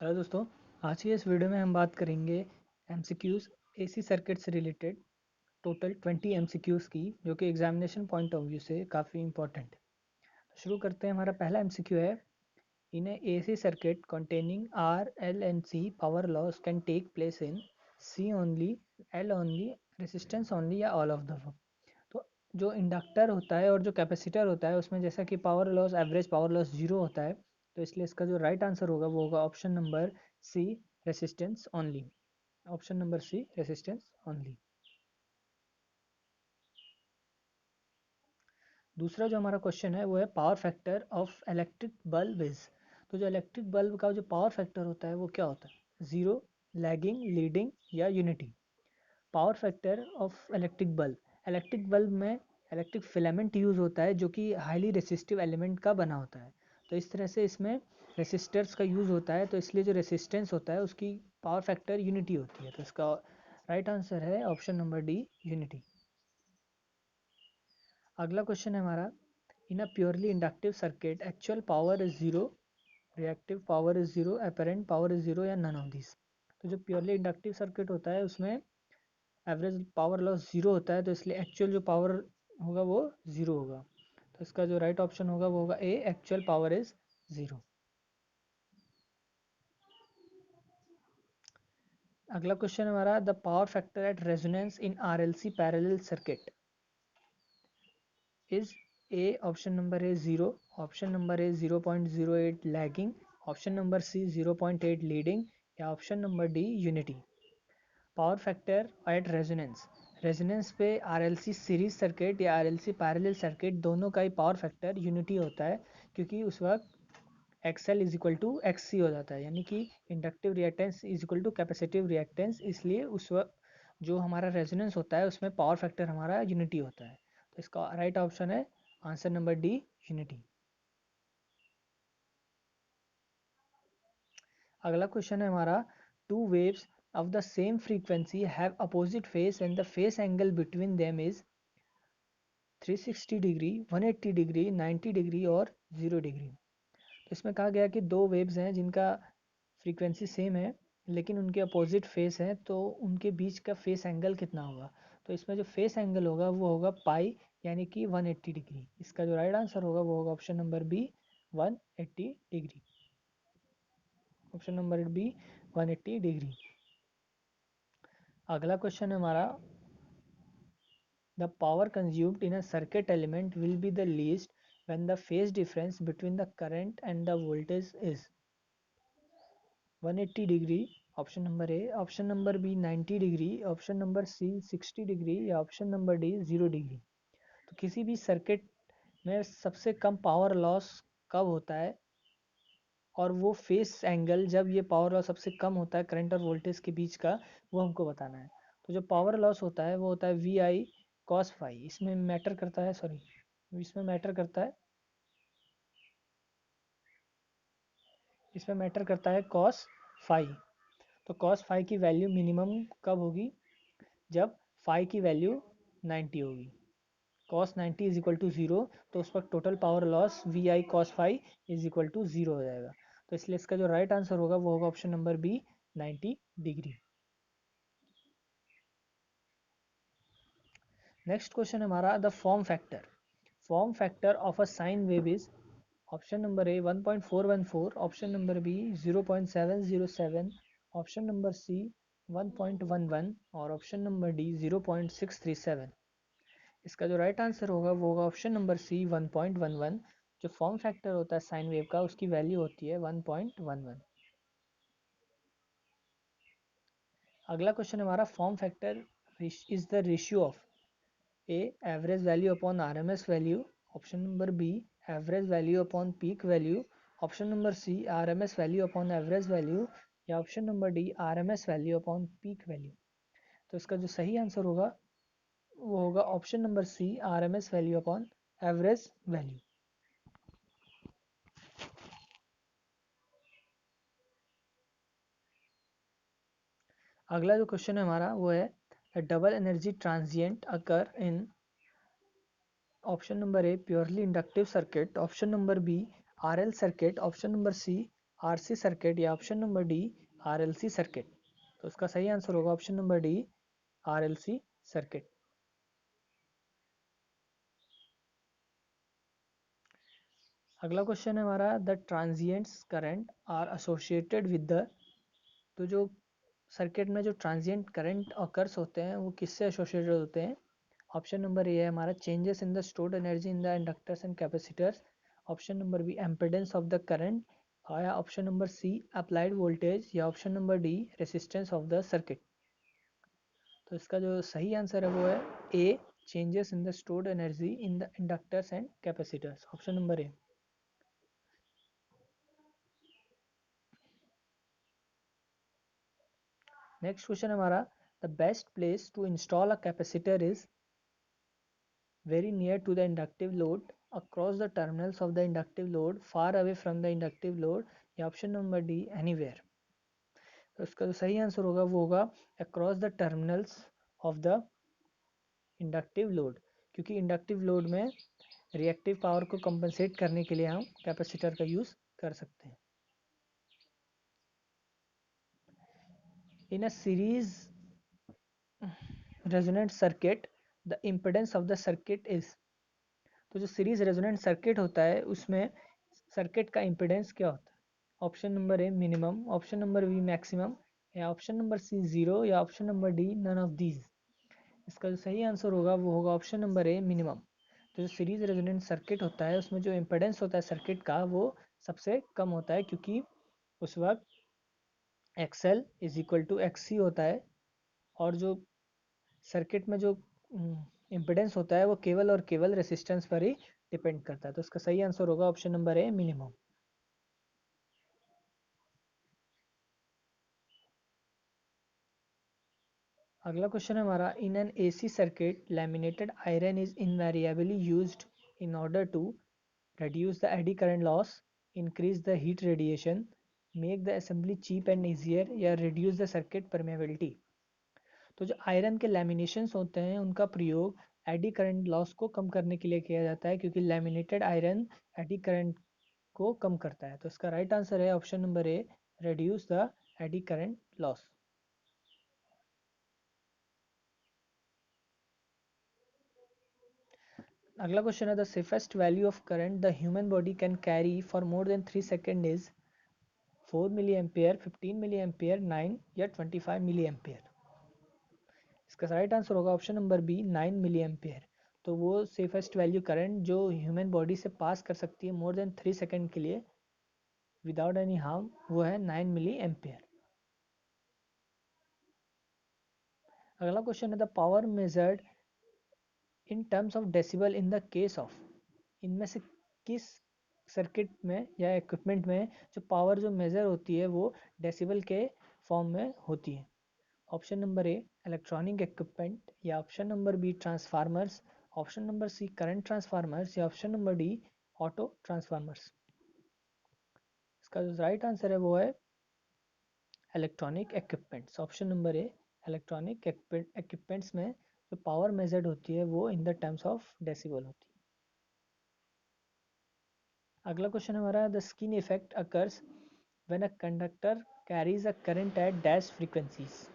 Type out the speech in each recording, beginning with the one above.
Hello दोस्तों। आज की इस वीडियो में हम बात करेंगे एमसीक्यूज़ एसी सर्किट से रिलेटेड टोटल 20 एमसीक्यूज़ की, जो कि एग्जामिनेशन पॉइंट ऑफ व्यू से काफ़ी इंपॉर्टेंट है। तो शुरू करते हैं। हमारा पहला एमसीक्यू है, in a AC circuit containing R L and C power loss can take place in C only, L only, resistance only या ऑल ऑफ द above। तो जो इंडक्टर होता है और जो कैपेसिटर होता है उसमें जैसा कि power loss, average power loss 0 होता है, तो इसलिए इसका जो राइट आंसर होगा वो होगा option number C, resistance only. Option number C, resistance only. दूसरा जो हमारा क्वेश्चन है वो है power factor of electric bulb is. तो जो इलेक्ट्रिक बल्ब का जो पावर फैक्टर होता है वो क्या होता है? ज़ीरो, लैगिंग, लीडिंग या unity. Power factor of electric bulb में इलेक्ट्रिक फिलामेंट यूज़ होता है जो कि हाईली रेसिस्टिव एलिमेंट का बना होता है। तो इस तरह से इसमें रेसिस्टर्स का यूज़ होता है, तो इसलिए जो रेसिस्टेंस होता है उसकी पावर फैक्टर यूनिटी होती है। तो इसका राइट आंसर है ऑप्शन नंबर डी, यूनिटी। अगला क्वेश्चन है हमारा, in a purely inductive circuit actual power is zero, reactive power is zero, apparent power is zero या नन ऑफ दिस। तो जो प्योरली इंडक्टिव सर्किट होता है उसमें एवरेज पावर लॉस जीरो होता है, तो इसलिए एक्चुअल जो पावर होगा वो जीरो होगा। तो इसका जो राइट ऑप्शन होगा वो होगा A, actual power is zero. अगला क्वेश्चन हमारा, the power factor at resonance in RLC parallel circuit is a, option number A 0, option number A 0.08 lagging, option number C 0.8 leading या option number D unity. Power factor at resonance, resonance पे RLC series circuit या RLC parallel circuit दोनों का ही power factor unity होता है, क्योंकि उस वक्त XL is equal to X C हो जाता है, यानी कि inductive reactance is equal to capacitive reactance. इसलिए उस वक्त जो हमारा रेजोनेंस होता है उसमें पावर फैक्टर हमारा यूनिटी होता है। तो इसका राइट ऑप्शन है आंसर नंबर डी, यूनिटी। अगला क्वेश्चन है हमारा, two waves of the same frequency have opposite face and the face angle between them is 360 degree, 180 degree, 90 degree और 0 डिग्री। तो इसमें कहा गया कि दो वेव्स हैं जिनका फ्रीक्वेंसी सेम है लेकिन उनके अपोजिट फेस हैं, तो उनके बीच का फेस एंगल कितना होगा? तो इसमें जो फेस एंगल होगा वो होगा पाई, यानी कि 180 डिग्री। इसका जो राइट आंसर होगा वो होगा option number B, 180 degree. Option number B, 180 degree. अगला क्वेश्चन है हमारा, the power consumed in a circuit element will be the least when the phase difference between the current and the voltage is 180 degree, option number A, option number B 90 degree, option number C 60 degree या option number D 0 degree. तो किसी भी circuit में सबसे कम power loss कब होता है और वो फेस एंगल जब ये पावर लॉस सबसे कम होता है करंट और वोल्टेज के बीच का, वो हमको बताना है। तो जो पावर लॉस होता है वो होता है वी आई कॉस फाई। इसमें मैटर करता है, सॉरी, इसमें मैटर करता है, इसमें मैटर करता है कॉस फाई। तो कॉस फाई की वैल्यू मिनिमम कब होगी? जब फाई की वैल्यू 90 होगी। कॉस 90 इज इक्वल टू 0, तो उस वक्त total power loss V I cos phi is equal to 0 हो जाएगा। तो इसलिए इसका जो राइट आंसर होगा वो होगा option number B, 90 degree. Next question हमारा, the form factor of a sine wave is, option number A 1.414, option number B 0.707, option number C 1.11 और ऑप्शन नंबर डी 0.637। इसका जो राइट आंसर होगा वो होगा ऑप्शन नंबर सी, 1.11। जो form factor होता है साइन वेव का उसकी वैल्यू होती है 1.11। अगला क्वेश्चन हमारा, form factor is the ratio of A, average value upon RMS value, option number B average value upon peak value, option number C RMS value upon average value या option number D RMS value upon peak value. तो इसका जो सही answer होगा वो होगा option number C, RMS value upon average value. अगला जो क्वेश्चन है हमारा वो है, double energy transient occur in, option number A purely inductive circuit, option number B RL circuit, option number C RC circuit या option number D RLC circuit. तो इसका सही आंसर होगा option number D RLC circuit. अगला question है हमारा the transients current are associated with the. तो जो सर्किट में जो ट्रांजिएंट करंट ऑकर्स होते हैं वो किससे एसोसिएटेड होते हैं? ऑप्शन नंबर ए है हमारा changes in the stored energy in the inductors and capacitors. Option number B impedance of the current, या option number C applied voltage, या option number D resistance of the circuit. तो इसका जो सही answer है वो है A changes in the stored energy in the inductors and capacitors, option number A. Next question हमारा the best place to install a capacitor is very near to the inductive load, across the terminals of the inductive load, far away from the inductive load, या option number D anywhere। तो इसका जो सही answer होगा वो होगा across the terminals of the inductive load, क्योंकि inductive load में रिएक्टिव पावर को कंपनसेट करने के लिए हम कैपेसिटर का यूज कर सकते हैं। In a series resonant circuit the impedance of the circuit is. तो जो सीरीज रेजोनेंट सर्किट होता है उसमें सर्किट का इम्पिडेंस क्या होता है? Option number A minimum, option number B maximum, या ऑप्शन नंबर सी जीरो, या option number D none of these. इसका जो सही आंसर होगा वो होगा ऑप्शन नंबर ए मिनिमम। तो जो सीरीज रेजोनेंट सर्किट होता है उसमें जो इम्पिडेंस होता है सर्किट का वो सबसे कम होता है, क्योंकि उस वक्त XL is equal to XC होता है, और जो सर्किट में जो इम्पिडेंस होता है वो केवल और केवल रेसिस्टेंस पर ही डिपेंड करता है। तो इसका सही आंसर होगा ऑप्शन नंबर ए मिनिमम। अगला क्वेश्चन है हमारा in an AC circuit laminated iron is invariably used in order to reduce the eddy current loss, increase the heat radiation, make the assembly cheap and easier, या reduce the circuit permeability। तो जो iron के लैमिनेशंस होते हैं उनका प्रयोग AD current loss को कम करने के लिए किया जाता है, क्योंकि लैमिनेटेड आयरन एडी करंट को कम करता है। तो इसका राइट आंसर है option number A reduce the eddy current loss. अगला क्वेश्चन है the safest value of current the human body can carry for more than 3 second is 4 milli ampere, 15 milli ampere, 9 या 25 milli ampere. इसका right answer होगा option number B 9 milli ampere. तो वो safest value current जो human body से pass कर सकती है मोर देन 3 सेकेंड के लिए विदाउट एनी हार्म वो है 9 मिली एम्पेयर। अगला क्वेश्चन है the power measured in terms of decibel in the case of. इनमें से किस सर्किट में या इक्विपमेंट में जो पावर जो मेजर होती है वो डेसिबल के फॉर्म में होती है? Option number A electronic equipment, या option number B transformers, option number C current transformers, या option number D auto transformers. इसका जो राइट आंसर है वो है electronic equipments, option number A electronic equipments में जो पावर मेजर्ड होती है वो in the terms of decibel होती है। अगला क्वेश्चन हमारा the skin effect occurs when a conductor carries a current at dash frequencies.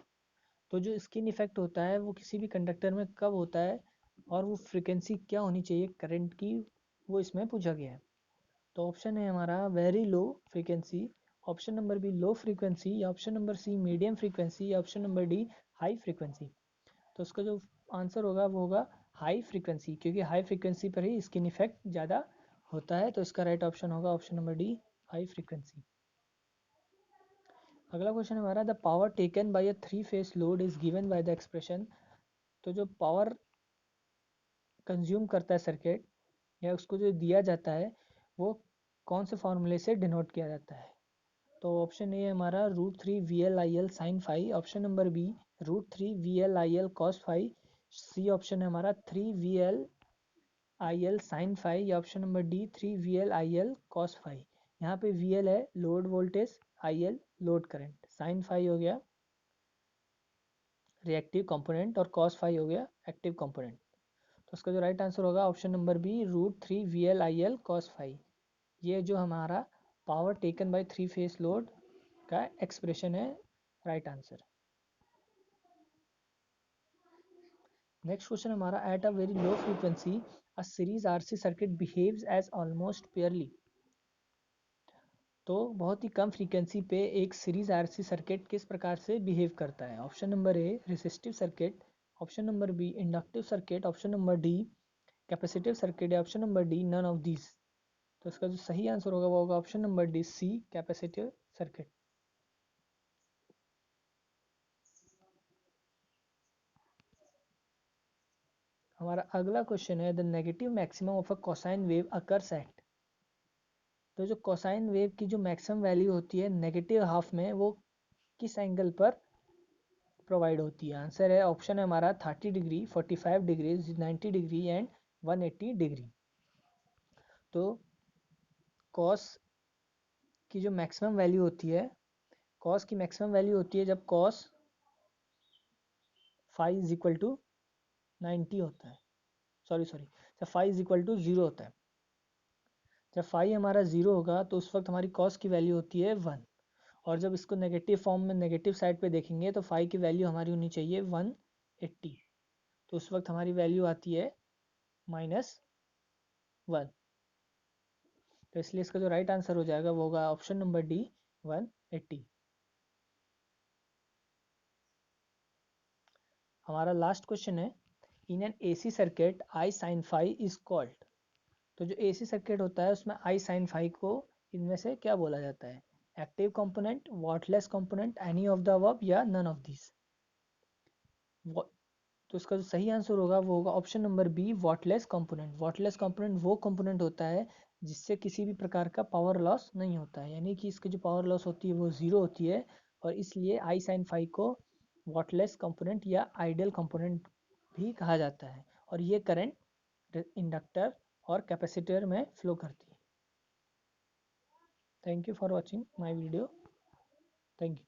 तो जो स्किन इफेक्ट होता है वो किसी भी कंडक्टर में कब होता है और वो फ्रीक्वेंसी क्या होनी चाहिए करंट की, वो इसमें पूछा गया है। तो ऑप्शन है हमारा very low frequency, option number B low frequency, या option number C medium frequency, या option number D high frequency. तो उसका जो आंसर होगा वो होगा हाई फ्रीक्वेंसी, क्योंकि हाई फ्रीक्वेंसी पर ही स्किन इफेक्ट ज़्यादा होता है। तो इसका राइट ऑप्शन होगा option number D high frequency. अगला क्वेश्चन हमारा the power taken by a 3 phase load is given by the expression. तो जो पावर कंज्यूम करता है सर्किट या उसको जो दिया जाता है वो कौन से फॉर्मूले से डिनोट किया जाता है? तो ऑप्शन ए है हमारा √3 VL IL sin phi, option number B √3 VL IL cos phi, C option है हमारा 3 VL IL sin फाई, या option number D 3 VL IL cos phi. यहाँ पे VL है load voltage, IL load current, sin phi हो गया reactive component और cos phi हो गया एक्टिव कंपोनेंट। तो उसका जो राइट आंसर होगा option number B √3 VL IL cos phi. ये जो हमारा power taken by 3 phase load का एक्सप्रेशन है राइट आंसर। नेक्स्ट क्वेश्चन हमारा, at a very low frequency a series RC circuit behaves as almost purely. तो बहुत ही कम frequency पे एक सीरीज आरसी सर्किट किस प्रकार से बिहेव करता है? Option number A resistive circuit, option number B inductive circuit, option number D capacitive circuit, या option number D none of these. तो इसका जो सही आंसर होगा वो होगा option number D C capacitive circuit. हमारा अगला क्वेश्चन है, the negative maximum of a cosine wave occurs at. तो जो कोसाइन वेव की जो मैक्सिमम वैल्यू होती है नेगेटिव हाफ में, वो किस एंगल पर प्रोवाइड होती है? आंसर है, ऑप्शन है हमारा 30 degree, 45 degree, 90 degree and 180 degree. तो कॉस की जो मैक्सिमम वैल्यू होती है, कॉस की मैक्सिमम वैल्यू होती है जब cos phi is equal to 90 होता है, सॉरी जब फाइव इज इक्वल टू 0 होता है। जब फाइव हमारा 0 होगा तो उस वक्त हमारी कॉस की वैल्यू होती है 1। और जब इसको नेगेटिव फॉर्म में नेगेटिव साइड पे देखेंगे तो फाइव की वैल्यू हमारी होनी चाहिए 180। तो उस वक्त हमारी वैल्यू आती है -1। तो इसलिए इसका जो राइट आंसर हो जाएगा वो होगा ऑप्शन नंबर डी 180। हमारा लास्ट क्वेश्चन है, in an AC circuit I sine phi is called. तो जो एसी सर्किट होता है उसमें आई साइन फाइव को इनमें से क्या बोला जाता है? Active component, wattless component, any of the above, या नन ऑफ दिस। तो इसका जो सही आंसर होगा वो होगा option number B wattless component. Wattless component वो कंपोनेंट होता है जिससे किसी भी प्रकार का पावर लॉस नहीं होता है, यानी कि इसकी जो पावर लॉस होती है वो ज़ीरो होती है, और इसलिए आई साइन फाइव को वॉटलेस कंपोनेंट या आइडियल कंपोनेंट भी कहा जाता है। और ये करंट इंडक्टर और कैपेसिटर में फ्लो करती है। Thank you for watching my video. Thank you.